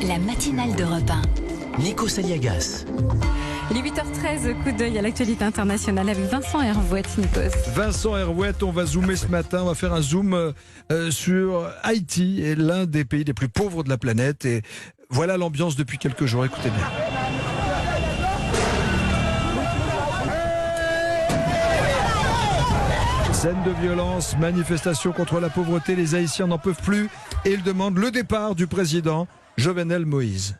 La matinale d'Europe 1. Nikos Aliagas. Il est 8h13, coup d'œil à l'actualité internationale avec Vincent Hervouette, Nikos. Vincent Hervouette, on va zoomer ce matin, on va faire un zoom sur Haïti, l'un des pays les plus pauvres de la planète. Et voilà l'ambiance depuis quelques jours, écoutez bien. Scène de violence, manifestation contre la pauvreté, les Haïtiens n'en peuvent plus et ils demandent le départ du président Jovenel Moïse.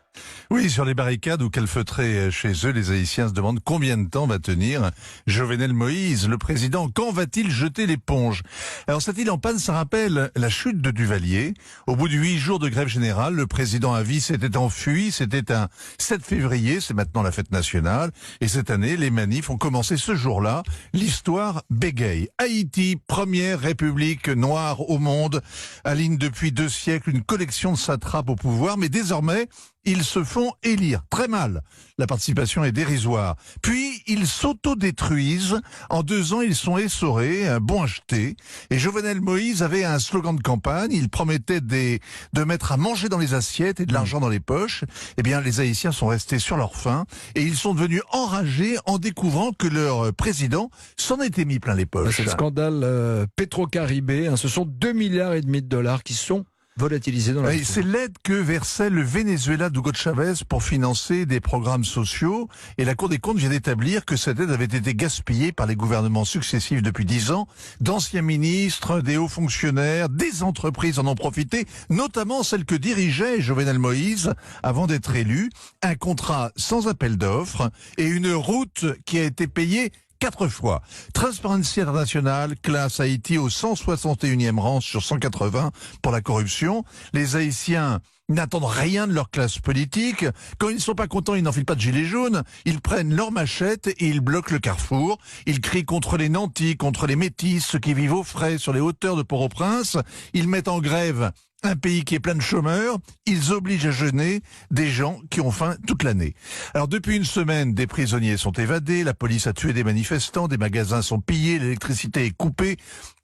Oui, sur les barricades ou calfeutrés chez eux, les Haïtiens se demandent combien de temps va tenir Jovenel Moïse, le président. Quand va-t-il jeter l'éponge? Alors cette île en panne, ça rappelle la chute de Duvalier. Au bout de 8 jours de grève générale, le président à vie s'était enfui. C'était un 7 février, c'est maintenant la fête nationale. Et cette année, les manifs ont commencé ce jour-là. L'histoire bégaye. Haïti, première république noire au monde, aligne depuis 2 siècles une collection de satrapes au pouvoir. Mais désormais, ils se font élire. Très mal. La participation est dérisoire. Puis, ils s'autodétruisent. En 2 ans, ils sont essorés, un bon acheté. Et Jovenel Moïse avait un slogan de campagne. Il promettait de mettre à manger dans les assiettes et de l'argent dans les poches. Eh bien, les Haïtiens sont restés sur leur faim. Et ils sont devenus enragés en découvrant que leur président s'en était mis plein les poches. C'est le scandale Petro-Caribé. Ce sont 2,5 milliards de dollars qui sont volatilisés dans la oui, c'est l'aide que versait le Venezuela d'Hugo Chavez pour financer des programmes sociaux. Et la Cour des comptes vient d'établir que cette aide avait été gaspillée par les gouvernements successifs depuis 10 ans. D'anciens ministres, des hauts fonctionnaires, des entreprises en ont profité, notamment celles que dirigeait Jovenel Moïse avant d'être élu. Un contrat sans appel d'offres et une route qui a été payée 4 fois. Transparency International classe Haïti au 161e rang sur 180 pour la corruption. Les Haïtiens n'attendent rien de leur classe politique. Quand ils ne sont pas contents, ils n'enfilent pas de gilets jaunes. Ils prennent leur machette et ils bloquent le carrefour. Ils crient contre les nantis, contre les métis, ceux qui vivent aux frais sur les hauteurs de Port-au-Prince. Ils mettent en grève un pays qui est plein de chômeurs, ils obligent à jeûner des gens qui ont faim toute l'année. Alors depuis une semaine, des prisonniers sont évadés, la police a tué des manifestants, des magasins sont pillés, l'électricité est coupée,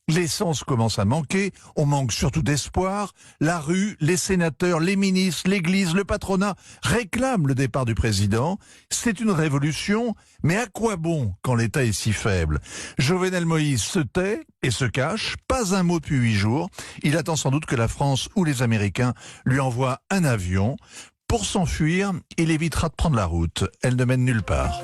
l'essence commence à manquer, on manque surtout d'espoir. La rue, les sénateurs, les ministres, l'église, le patronat réclament le départ du président. C'est une révolution, mais à quoi bon quand l'État est si faible? Jovenel Moïse se tait et se cache, pas un mot depuis 8 jours. Il attend sans doute que la France ou les Américains lui envoient un avion. Pour s'enfuir, il évitera de prendre la route. Elle ne mène nulle part.